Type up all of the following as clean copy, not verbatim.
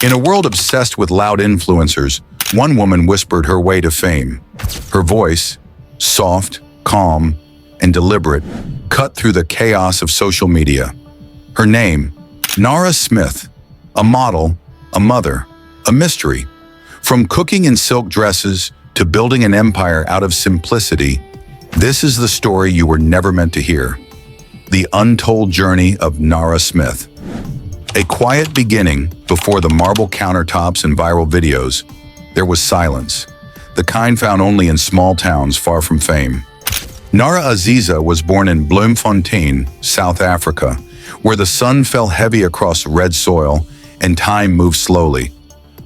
In a world obsessed with loud influencers, one woman whispered her way to fame. Her voice, soft, calm, and deliberate, cut through the chaos of social media. Her name, Nara Smith, a model, a mother, a mystery. From cooking in silk dresses to building an empire out of simplicity, this is the story you were never meant to hear. The untold journey of Nara Smith. A quiet beginning before the marble countertops and viral videos. There was silence, the kind found only in small towns far from fame. Nara Aziza was born in Bloemfontein, South Africa, where the sun fell heavy across red soil and time moved slowly.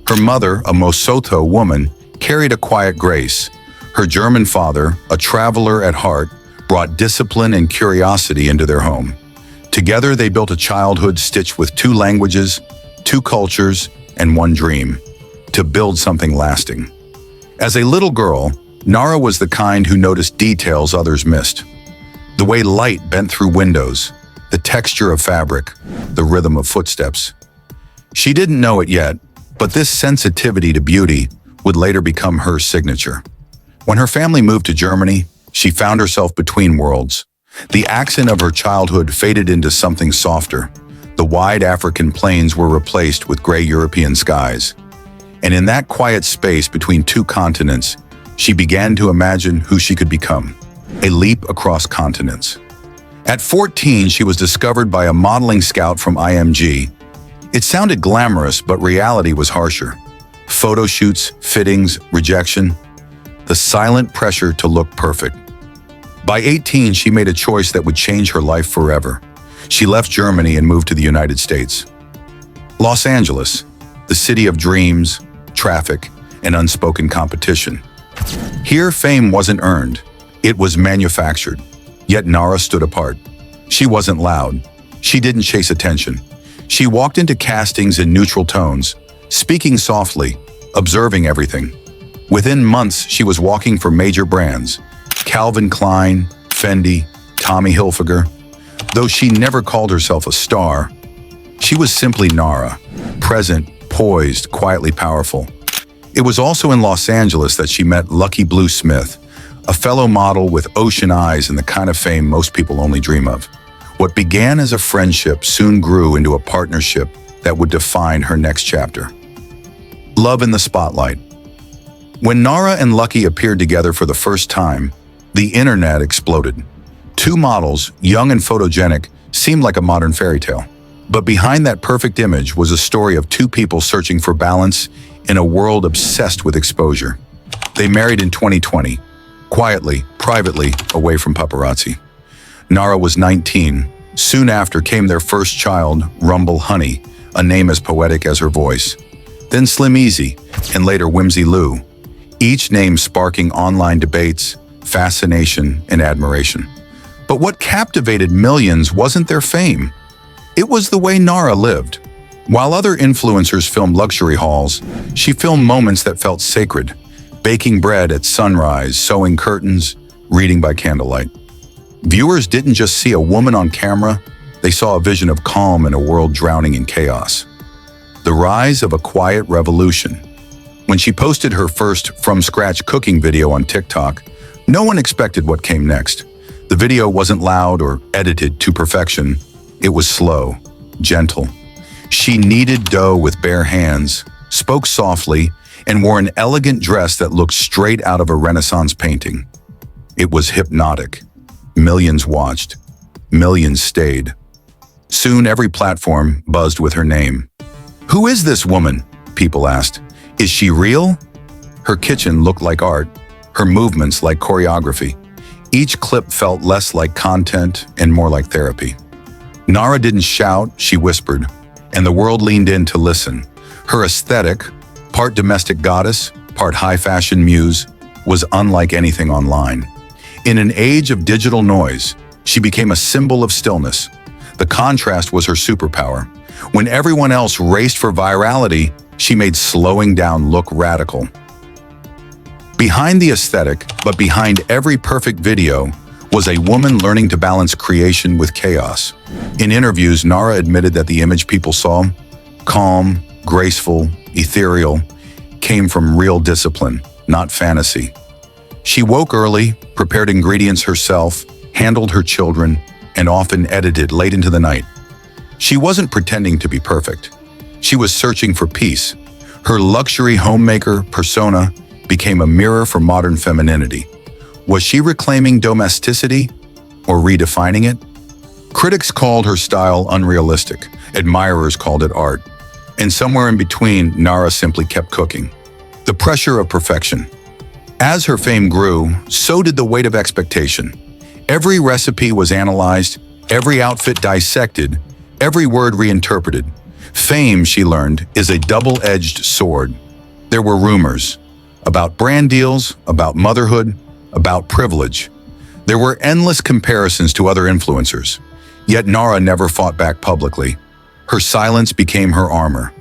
Her mother, a Mosotho woman, carried a quiet grace. Her German father, a traveler at heart, brought discipline and curiosity into their home. Together, they built a childhood stitched with 2 languages, 2 cultures, and 1 dream: to build something lasting. As a little girl, Nara was the kind who noticed details others missed. The way light bent through windows, the texture of fabric, the rhythm of footsteps. She didn't know it yet, but this sensitivity to beauty would later become her signature. When her family moved to Germany, she found herself between worlds. The accent of her childhood faded into something softer. The wide African plains were replaced with gray European skies. And in that quiet space between 2 continents, she began to imagine who she could become. A leap across continents. At 14, she was discovered by a modeling scout from IMG. It sounded glamorous, but reality was harsher. Photo shoots, fittings, rejection. The silent pressure to look perfect. By 18, she made a choice that would change her life forever. She left Germany and moved to the United States. Los Angeles, the city of dreams, traffic, and unspoken competition. Here, fame wasn't earned. It was manufactured. Yet Nara stood apart. She wasn't loud. She didn't chase attention. She walked into castings in neutral tones, speaking softly, observing everything. Within months, she was walking for major brands. Calvin Klein, Fendi, Tommy Hilfiger. Though she never called herself a star, she was simply Nara, present, poised, quietly powerful. It was also in Los Angeles that she met Lucky Blue Smith, a fellow model with ocean eyes and the kind of fame most people only dream of. What began as a friendship soon grew into a partnership that would define her next chapter. Love in the spotlight. When Nara and Lucky appeared together for the first time, the internet exploded. 2 models, young and photogenic, seemed like a modern fairy tale. But behind that perfect image was a story of 2 people searching for balance in a world obsessed with exposure. They married in 2020, quietly, privately, away from paparazzi. Nara was 19. Soon after came their first child, Rumble Honey, a name as poetic as her voice. Then Slim Easy, and later Whimsy Lou. Each name sparking online debates, fascination, and admiration. But what captivated millions wasn't their fame. It was the way Nara lived. While other influencers filmed luxury hauls, she filmed moments that felt sacred. Baking bread at sunrise, sewing curtains, reading by candlelight. Viewers didn't just see a woman on camera, they saw a vision of calm in a world drowning in chaos. The rise of a quiet revolution. When she posted her first from-scratch cooking video on TikTok, no one expected what came next. The video wasn't loud or edited to perfection. It was slow, gentle. She kneaded dough with bare hands, spoke softly, and wore an elegant dress that looked straight out of a Renaissance painting. It was hypnotic. Millions watched. Millions stayed. Soon every platform buzzed with her name. "Who is this woman?" people asked. "Is she real?" Her kitchen looked like art, her movements like choreography. Each clip felt less like content and more like therapy. Nara didn't shout, she whispered, and the world leaned in to listen. Her aesthetic, part domestic goddess, part high-fashion muse, was unlike anything online. In an age of digital noise, she became a symbol of stillness. The contrast was her superpower. When everyone else raced for virality, she made slowing down look radical. Behind the aesthetic, but behind every perfect video, was a woman learning to balance creation with chaos. In interviews, Nara admitted that the image people saw, calm, graceful, ethereal, came from real discipline, not fantasy. She woke early, prepared ingredients herself, handled her children, and often edited late into the night. She wasn't pretending to be perfect. She was searching for peace. Her luxury homemaker persona became a mirror for modern femininity. Was she reclaiming domesticity or redefining it? Critics called her style unrealistic. Admirers called it art. And somewhere in between, Nara simply kept cooking. The pressure of perfection. As her fame grew, so did the weight of expectation. Every recipe was analyzed, every outfit dissected, every word reinterpreted. Fame, she learned, is a double-edged sword. There were rumors about brand deals, about motherhood, about privilege. There were endless comparisons to other influencers. Yet Nara never fought back publicly. Her silence became her armor.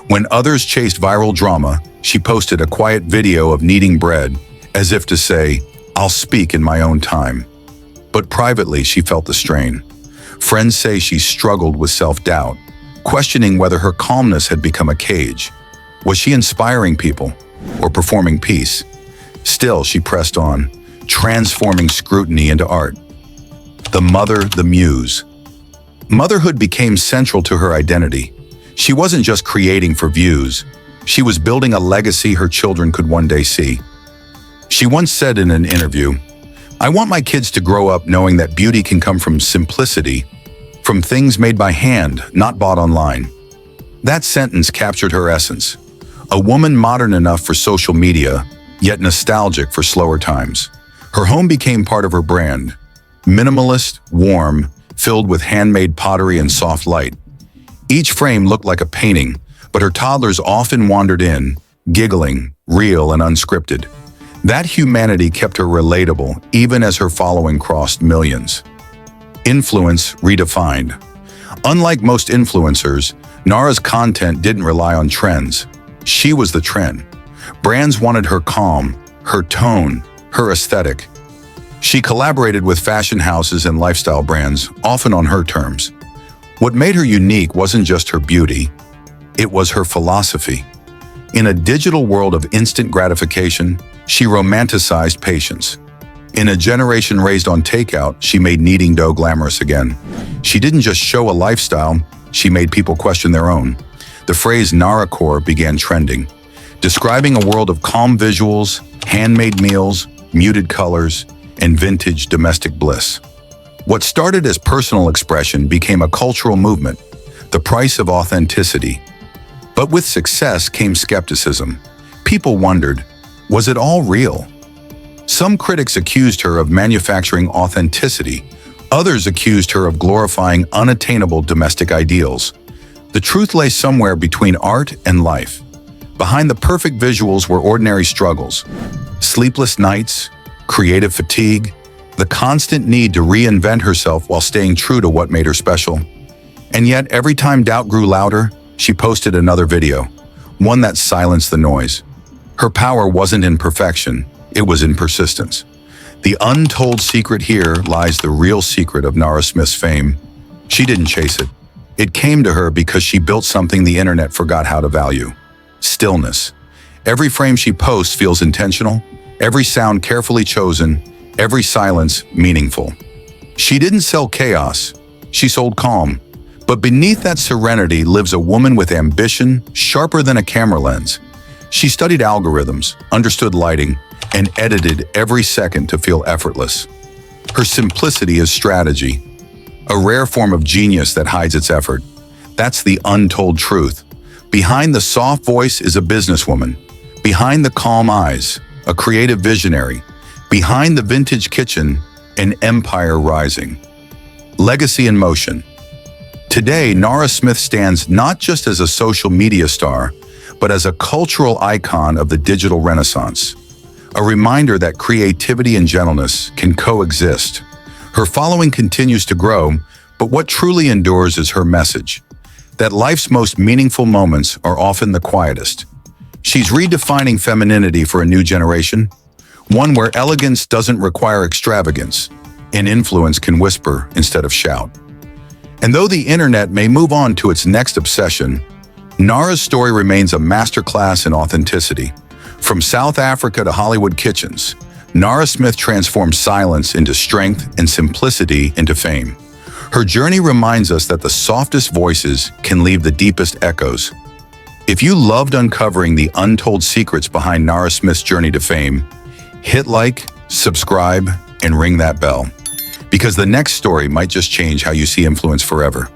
When others chased viral drama, she posted a quiet video of kneading bread, as if to say, "I'll speak in my own time." But privately, she felt the strain. Friends say she struggled with self-doubt, questioning whether her calmness had become a cage. Was she inspiring people or performing peace? Still, she pressed on, transforming scrutiny into art. The mother, the muse. Motherhood became central to her identity. She wasn't just creating for views. She was building a legacy her children could one day see. She once said in an interview, "I want my kids to grow up knowing that beauty can come from simplicity, from things made by hand, not bought online." That sentence captured her essence. A woman modern enough for social media, yet nostalgic for slower times. Her home became part of her brand. Minimalist, warm, filled with handmade pottery and soft light. Each frame looked like a painting, but her toddlers often wandered in, giggling, real and unscripted. That humanity kept her relatable, even as her following crossed millions. Influence redefined. Unlike most influencers, Nara's content didn't rely on trends. She was the trend. Brands wanted her calm, her tone, her aesthetic. She collaborated with fashion houses and lifestyle brands, often on her terms. What made her unique wasn't just her beauty, it was her philosophy. In a digital world of instant gratification, she romanticized patience. In a generation raised on takeout, she made kneading dough glamorous again. She didn't just show a lifestyle, she made people question their own. The phrase Naracore began trending, describing a world of calm visuals, handmade meals, muted colors, and vintage domestic bliss. What started as personal expression became a cultural movement, the price of authenticity. But with success came skepticism. People wondered, was it all real? Some critics accused her of manufacturing authenticity. Others accused her of glorifying unattainable domestic ideals. The truth lay somewhere between art and life. Behind the perfect visuals were ordinary struggles, sleepless nights, creative fatigue, the constant need to reinvent herself while staying true to what made her special. And yet, every time doubt grew louder, she posted another video, one that silenced the noise. Her power wasn't in perfection, it was in persistence. The untold secret here lies the real secret of Nara Smith's fame. She didn't chase it. It came to her because she built something the internet forgot how to value. Stillness. Every frame she posts feels intentional, every sound carefully chosen, every silence meaningful. She didn't sell chaos, she sold calm. But beneath that serenity lives a woman with ambition sharper than a camera lens. She studied algorithms, understood lighting, and edited every second to feel effortless. Her simplicity is strategy, a rare form of genius that hides its effort. That's the untold truth. Behind the soft voice is a businesswoman. Behind the calm eyes, a creative visionary. Behind the vintage kitchen, an empire rising. Legacy in motion. Today, Nara Smith stands not just as a social media star, but as a cultural icon of the digital renaissance. A reminder that creativity and gentleness can coexist. Her following continues to grow, but what truly endures is her message, that life's most meaningful moments are often the quietest. She's redefining femininity for a new generation, one where elegance doesn't require extravagance, and influence can whisper instead of shout. And though the internet may move on to its next obsession, Nara's story remains a masterclass in authenticity. From South Africa to Hollywood kitchens, Nara Smith transformed silence into strength and simplicity into fame. Her journey reminds us that the softest voices can leave the deepest echoes. If you loved uncovering the untold secrets behind Nara Smith's journey to fame, hit like, subscribe, and ring that bell. Because the next story might just change how you see influence forever.